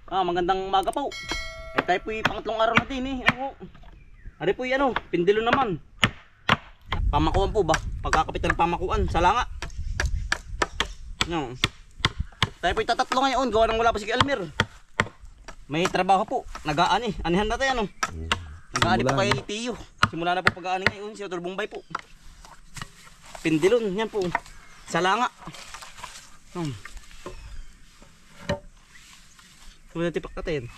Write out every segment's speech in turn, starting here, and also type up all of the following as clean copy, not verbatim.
Magandang umaga po. Ay tayo po pangatlong araw na din Ari po ano, pindilo naman. Pamakuan po ba? Pagkakapit ng pamakuan, salanga. No. Tayo po tatatlo ngayon, gawa ng wala pa si Almir. May trabaho po, nag-aani. Anihan na tayo ano. Nag-aani po kay Tiyo. Simula na po pag-aani ngayon, si Otol Bombay po. Pindilon, yan po. Salanga. Sumunod tipak natin.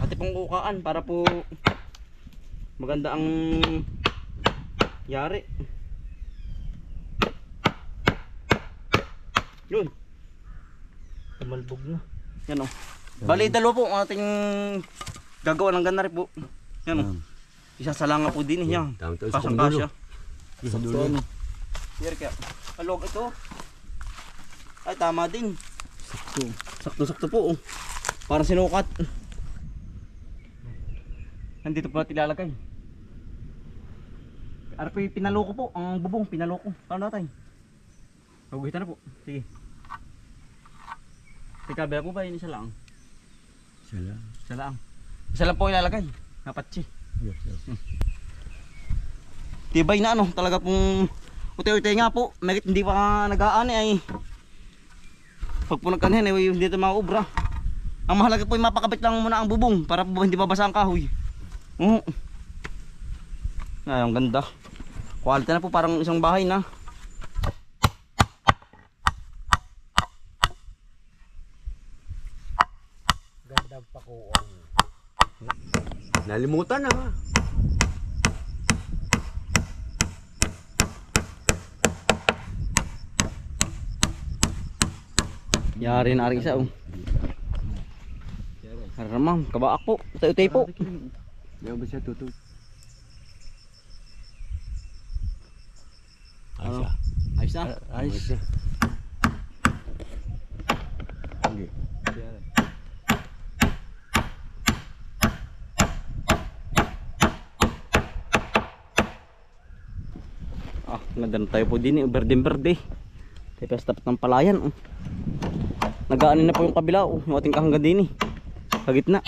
Ate pong kukaan para po maganda ang yari. Yun. Tumalbog na. Yan o. Bali dalawa po ang ating gagawa ng ganda rin po. Yan o. Isa salanga po din yan. Kasang-kasya. Isa dulo. Here kaya. Alog ito. Ay tama din. Sakto po. Parang sinukat. Nandito po natin ilalagay. Ara po pinaloko po. Ang bubong pinaloko. Paano natin? Maguhitan na po. Sige. Teka, bela po ba yun isa lang? Isa lang. Isa lang po ilalagay. Napatsi. Yes. Tibay na ano. Talaga pong uti-uti nga po. Merit hindi pa nag-aani ay. Pag po nagkanihan ay hindi ito maubra. Ang mahalaga po ay mapakabit lang muna ang bubong. Para po hindi mabasa ang kahoy. Ay, ang ganda. Quality na po, parang isang bahay na. Ganda pakuan. Nalimutan na. Yari na rin isa Haramam, kabaak po. Utay-utay po. Diyan ba siya tutut? Ano? Ayos na? Ayos. Okay. Nagano tayo po din berde-berde. Tayo tapat ng palayan Nag-aani na po yung kabila yung ating kahanggan din sa gitna.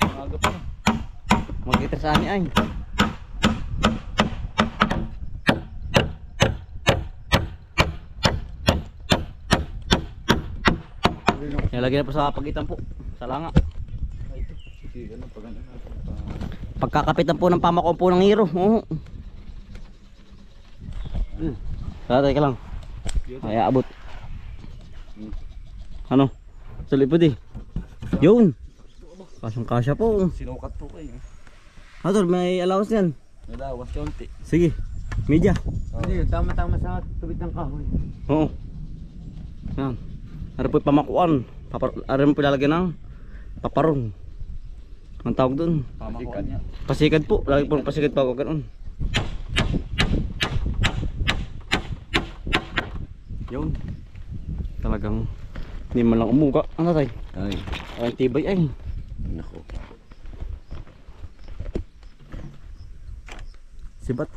Aga pa. Magkita sa ani ay. Nilagay na po sa pagitan po. Salanga. Pagkakapitan po ng pamakuan po ng hero. Teka lang. Ay abot. Ano? Sulit po di. Yun. Kasyang-kasya po. Sinukat po kayo. Tol, may allowance yan. Nalawas konti. Sige. Media. Hindi, tama-tama sa tubig ng kahoy. Oo. Yan. Ano po pamakuan. Ano po ilalagay ng paparong. Ang tawag doon? Pamakuan. Pasikad po. Lagi po pasikad pa ako ganoon. Yun. Talagang hindi man lang umuga. Ano tayo? Ay. Ay tibay ay. Nako. Sibat.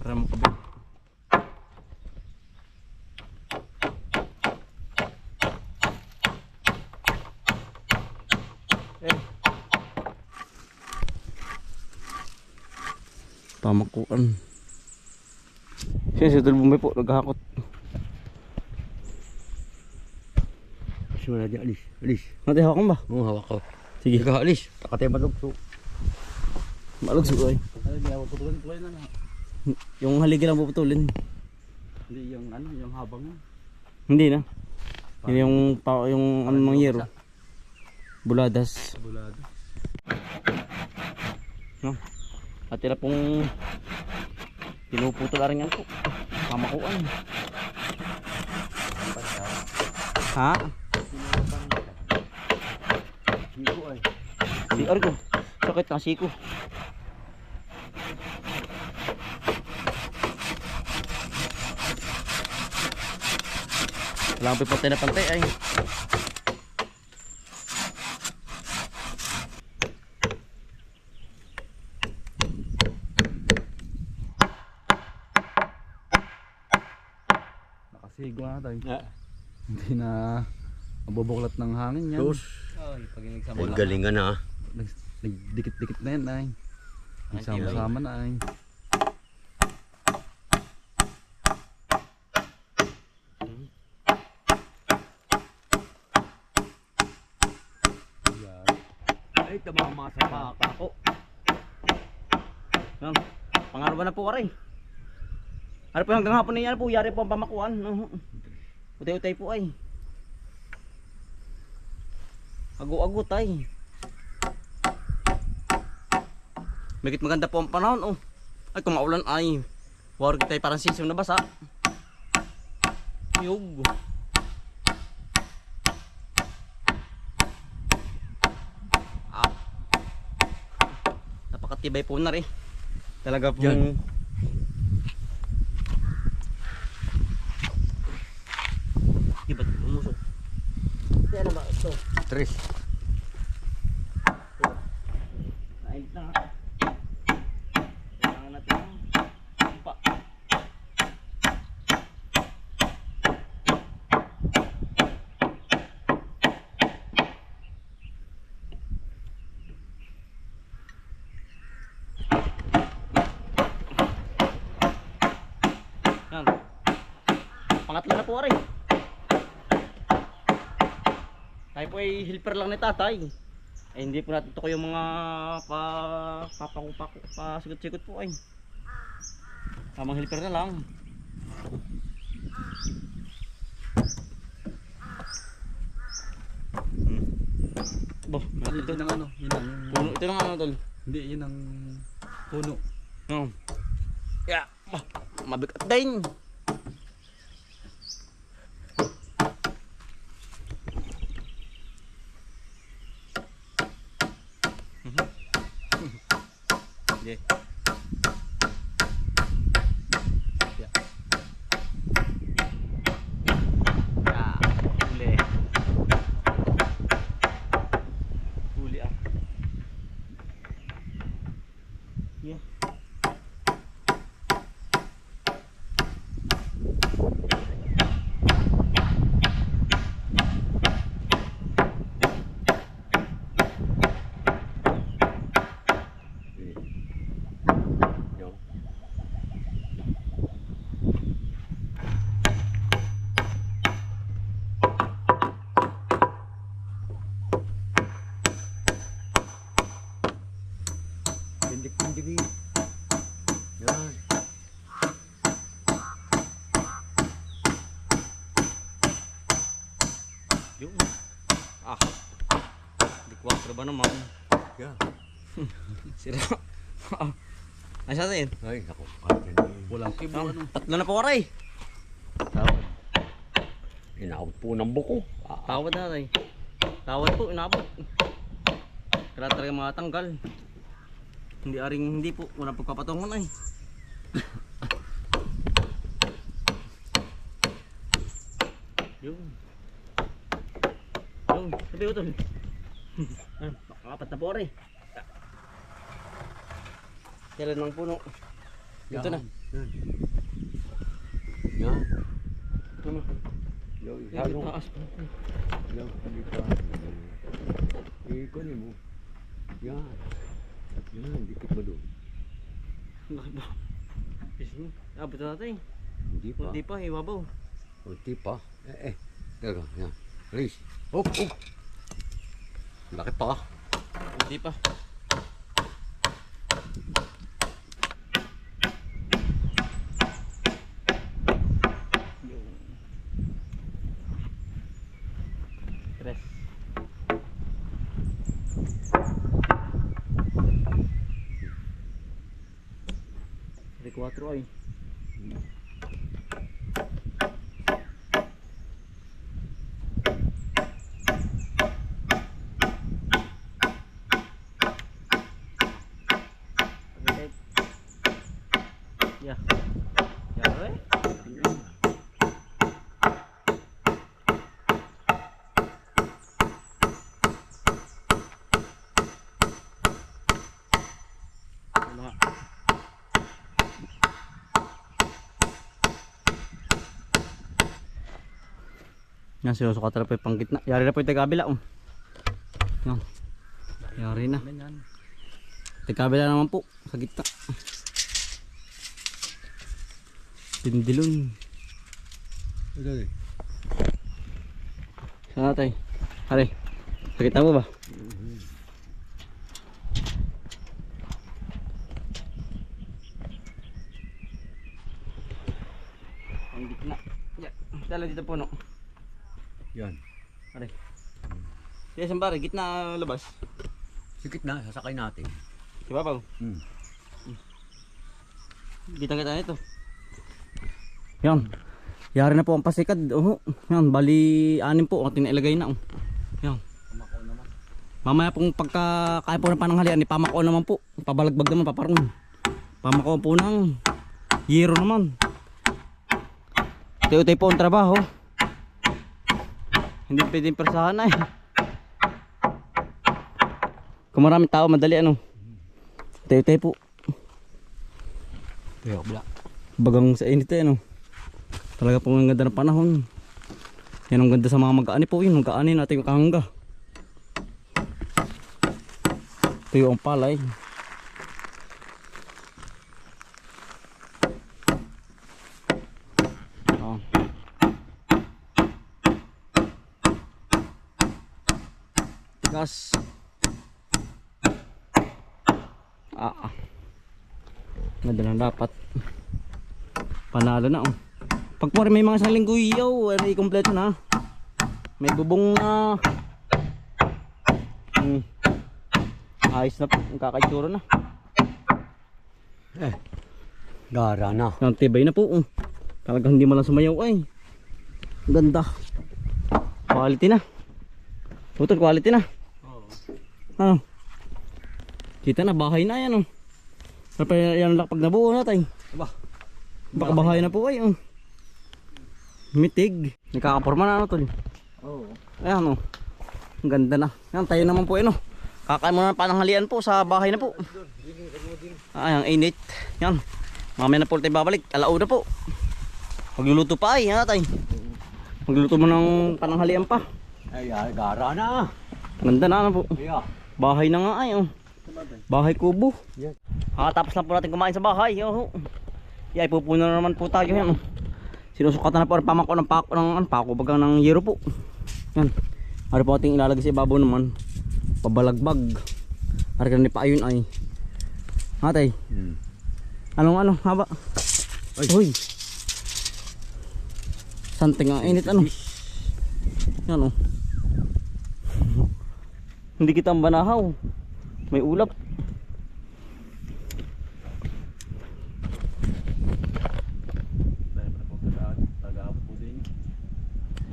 Para makabit. Pamakuan. Siya si Otol Bombay po naghahakot. Simula di alis. Alis. Mati hawakan ba? Oo, hawak ko. Sige. Ikaw alis. Takatay malugso. Malugso ay. Ay, di ako putulin ko na. Yung haligi lang puputulin. Hindi yung ano, yung habang mo. Hindi na. Yun yung ano ng yero. Buladas. Bulado. No. At tira pong pinuputol na rin yan po. Pamakuan. Ha? Siko ay. Si Argo. Sakit na siko. Wala pa patay na pantay ay. Sigo na tayo. Ah. Hindi na mabubuklat ng hangin yan. Sus. Ay, pag nagsama Ang galingan ha. Nagdikit-dikit na yan ay. Nagsama-sama na ay. Yan. Ay, tamama sa Ako. Yan. Pangalawa na po aray. Ano po hanggang hapon na yan po, yari po ang pamakuan. Utay-utay po ay. Ago-ago tay. Megit maganda po ang panahon oh. Ay kung maulan ay warag tayo parang sisim na basa. Yug. Ah. Napakatibay po na rin. Talaga po. Yan. Di ba't umusok? Kaya na ba ito? Tres. Nainit na nga. Kailangan natin ng pa. Yan. Pangatlo na po rin. Tayo po ay helper lang ni tatay. Eh hindi po natin ito ko yung mga pasikot-sikot po ay. Tamang helper na lang. Bo, Ito ng ano, yun ang puno ito lang ano tol. hindi, yun ang puno. Ya, mabigat din. Yeah. Ya. Huli. Huli ah. Yeah. Tindik-tindik. Yan. Yun. Ah. Di 4 ba naman? Yan. Sira. Nasa natin? Ay, naku. Kahit yan. Walang kibo ano. Tatlo na po aray. Tawad. Inawag po ng buko. Tawad na aray. Tawad po, inabot. Kaya talaga mga tanggal. Hindi aring hindi po. Wala pagpapatungan ay. Yun. Yun. Sabi ko tol. Apat na po aray. Kailan ng puno. Ito na. Yan. Yan. Ito na. Yan. Yan, taas pa. Yan. Hindi ka. Ikunin mo. Yan. Yan. Dikit mo doon. Laki ba? Pisno. Abot na natin. Hindi pa. Hindi pa, iwabaw. Kunti pa. Teka. Yan. Release. Hop. Hop. Laki pa. Hindi pa. Tres. Dari 4 ay. Ya. Ya, right? Ano nga? Yan, sinusukatan na po yung panggitna. Yari na po yung taga-kabila. Yan. Yari na. Taga-kabila naman po sa gitna. Tindilon. Saan natin? Hari, sakit mo ba? Ang gitna. Yan. Dala dito po no. Yan. Hari. Yes, ang pare, gitna labas. Sikit na, sasakay natin. Diba pa? Hmm. Gitna-gitna nito. Yan. Yari na po ang pasikad. Yan, bali 6 po ang tinilagay na. Yan. Mamaya pong pagkakaya po ng pananghalian, ipamako naman po. Pabalagbag naman, paparong. Pamako po ng yero naman. Tayo-tayo po ang trabaho. Hindi pwedeng persahan na eh. Kung maraming tao, madali ano. Tayo-tayo po. Tayo, bila. Bagang sa init eh ano. Talaga po ang ganda ng panahon. Yan ang ganda sa mga mag-aani po yun. Mag-aani natin yung kahangga. Tuyo ang palay. Oh. Tigas. Ganda lang dapat. Panalo na oh. Pag po rin may mga isang linggo yaw, ay kompleto na. May bubong na. Ayos na po, ang kakaitsura na. Gara na. Ang tibay na po. Talagang hindi mo lang sumayaw ay. Ganda. Quality na. Putol, quality na. Ano? Kita na, bahay na yan oh. Pero yan lang pag nabuo natin. Baka bahay na po ay oh. Mitig. Nakakaporma na ano tol. Oo. Ayan o. Ang ganda na. Yan tayo naman po yun o. Kakain mo na ng pananghalian po sa bahay na po. Ayan, init. Yan. Mamaya na po tayo babalik. Alauna po. Magluluto pa ay. Yan tayo. Magluluto mo ng pananghalian pa. Ay, gara na. Ganda na ano po. Yeah. Bahay na nga ay o. Bahay kubo. Yan. Tapos lang po natin kumain sa bahay. Yan, ipupuno na naman po tayo yan o. Sinusukatan na po ang pamako ng pako bagang ng yero po. Yan. Ari po ating ilalagay sa ibabaw naman. Pabalagbag. Ari ka na pa ayun ay. Hatay. Anong haba? Ay. Uy. Santing ang init ano. Yan o. Hindi kita ang banahaw. May ulap.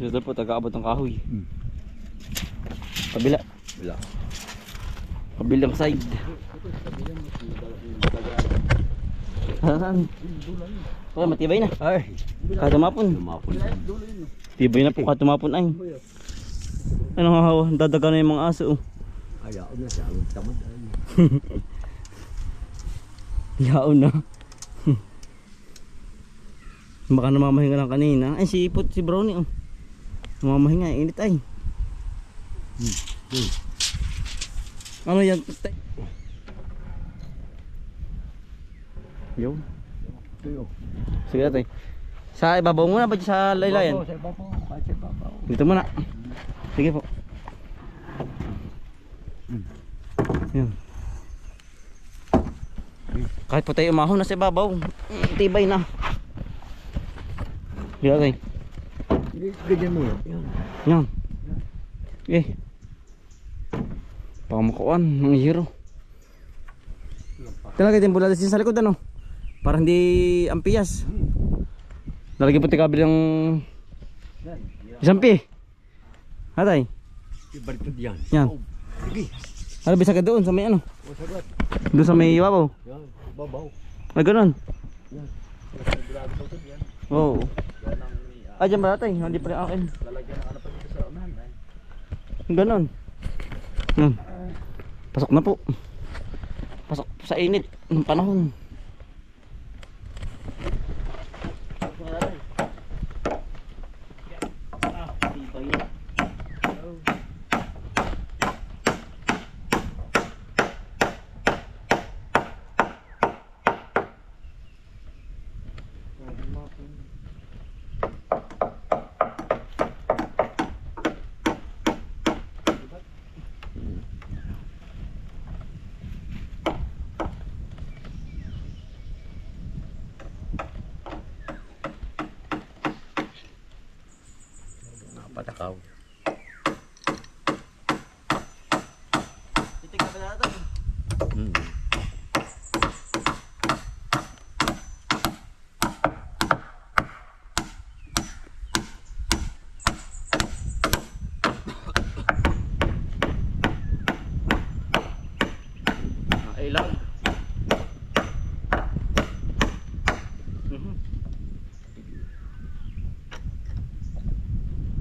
Dito po, taga-abot ng kahoy. Kabila. Bila. Kabilang side. Saan? Oh, matibay na. Ay. Katumapon. Lumapon. Tibay na po, katumapon ay. Ano nga hawa? Dadaga na yung mga aso. Ayaw na siya. Ang tamad. Yaon na. Baka namamahinga lang kanina. Ay, si Ipot, si Brownie oh. Namamahinga, init ay. Ano yan? Yo. Sige natin. Sa ibabaw muna ba sa laylayan? Sa ibabaw. Kahit sa ibabaw. Dito muna. Sige po. Yan. Kahit po tayo umahon na sa ibabaw, tibay na. Sige natin. Ganyan mo yan. Yan. Pamakuan ng hero. Talaga din bulada sa likod ano. Para hindi ampiyas. Nalagyan po tayo kabilang isang pi. Hatay. Ibalikod yan. Yan. Sige. Ano bisa ka doon sa may ano? O sagot. Doon sa may ibabaw. Yan. Babaw. Ay ganun. Yan. Oo. Ay dyan ba natin? Hindi pa rin akin. Lalagyan ng ano pa dito sa unahan. Ganun. Pasok na po. Pasok sa init ng panahon. Tibay Patakaw. Titignan pa natin. Hmm. Ilang. Mhm.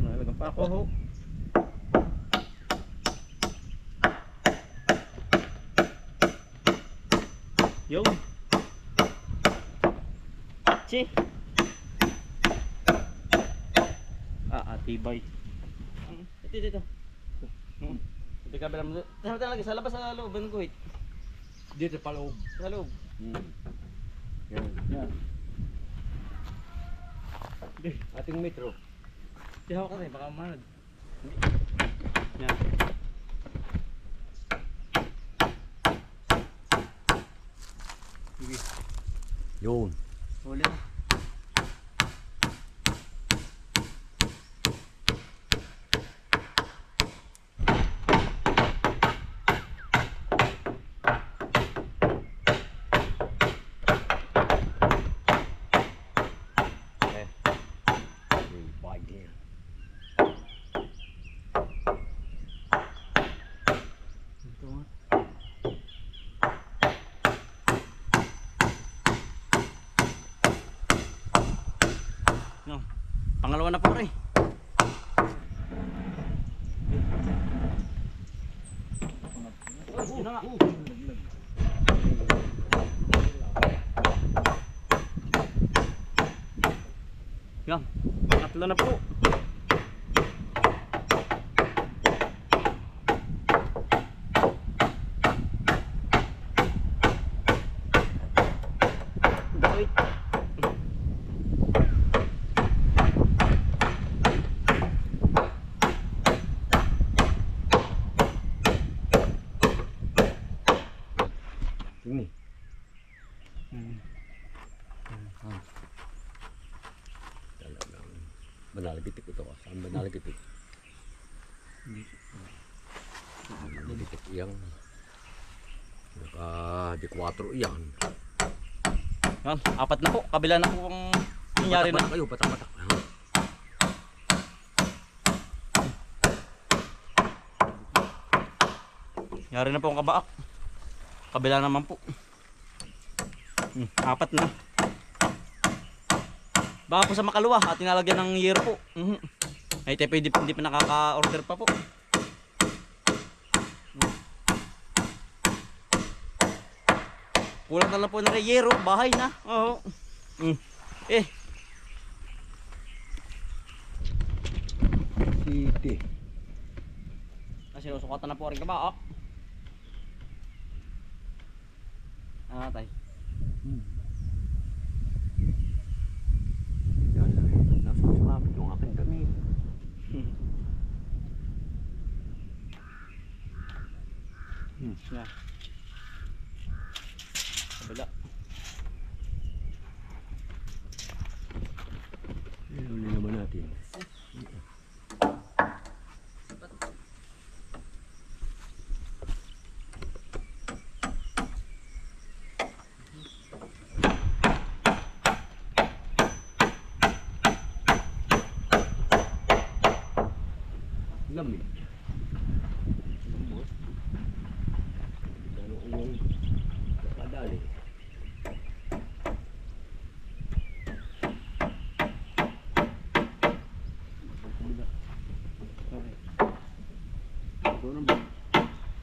Nalagang pa ako ho. Yo. Chi. Atibay. Ito. Ito ka ba naman? Tama lagi sa labas sa loob ng guhit. Dito pa loob. Sa loob. Yan. Yan. Ating metro. Di hawak ka rin, baka manod. Yan. Sige. Yun. Huli na. Bye there. Ito nga. No. Pangalawa na po rin. Yun na nga. Yan. Tatlo na po. Dawit. Sini. Talagang banalagitik ito. Saan banalagitik? Banalagitik yang naka D4 yan. Yan. Apat na po. Kabila na po ang nangyari na. Patak kayo, patak-patak. Nangyari na po ang kabaak. Kabila naman po. Apat na. Baka po sa makalawa at tinalagyan ng year po. Ay tayo hindi pa nakaka-order pa po. Kulang na lang po ng yero. Bahay na. Oo. City. Kasi sinusukatan na po rin kabaak. Tay. Yan lang. Nasusumabit yung aking damit. Yan. Kabila. Huli naman natin. Lamig. Lambot. Ganoong kadali. Ito naman.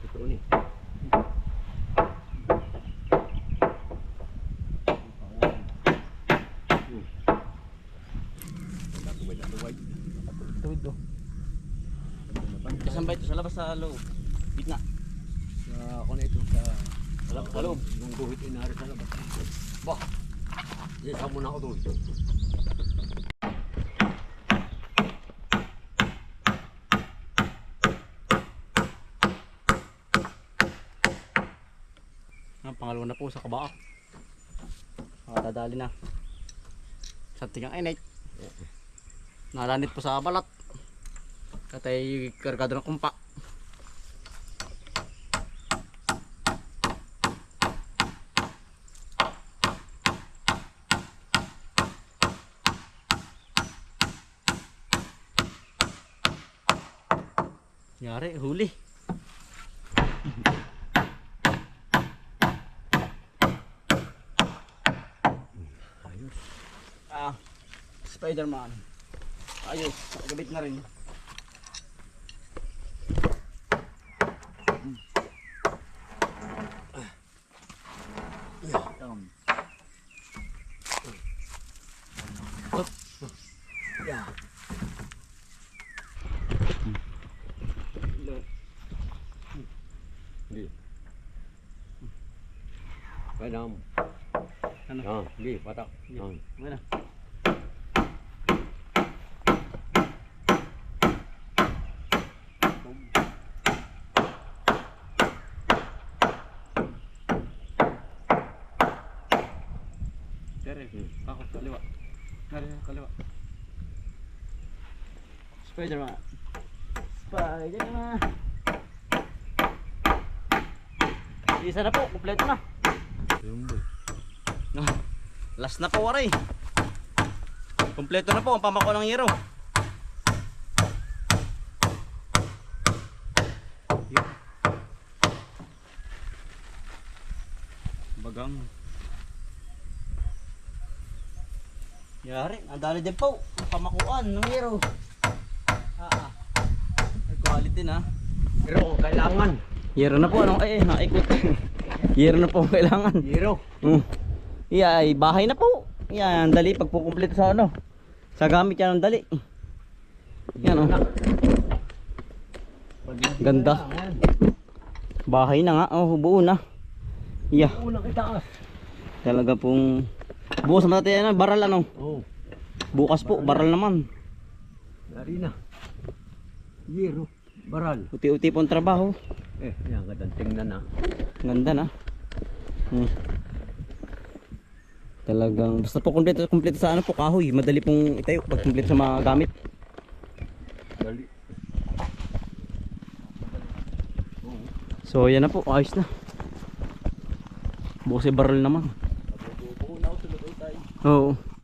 Ito ni. Tuwid do. Kasan ba ito? Sa labas sa loob? Gitna. Ako na ito sa Sa loob. Nung guhit inari sa labas. Bah! Isa muna ako doon. Pangalawa na po sa kabaak. Makatadali na. Sa tingang init. Nalanit po sa balat. Katay kargado ng kumpa. Yari, huli. Ah, Spider-Man. Ayos, gabit na rin. Phải không? Ano? Đi, bắt đầu. Bueno. Tere, ako kaliwa. Nari, kaliwa. Spider-Man. Spider-Man. Isa na po, kompleto na. Last na po, waray. Kompleto na po ang pamako ng hero. Bagang. Yari, ang dali din po ang pamakuan ng hero. Ay, quality na. Pero kailangan. Hero na po, ano? Ay, naikot. Hero na po ang kailangan. Hero. Yeah, ay bahay na po. Yan, dali pagpukumpleto sa ano. Sa gamit yan ang dali. Yan oh. Ganda. Bahay na nga, oh, buo na. Yeah. Una kita. Talaga pong bukas natin yan, baral ano. Oh, Bukas po, baral naman. dari na. Hero. Baral. Uti-uti po ang trabaho. Yan kadang tingnan na. Ganda na. Talagang basta po kompleto sa ano po kahoy, madali pong itayo pag kompleto sa mga gamit. Dali. So yan na po, ayos na. Bukas ay baral naman. Oo.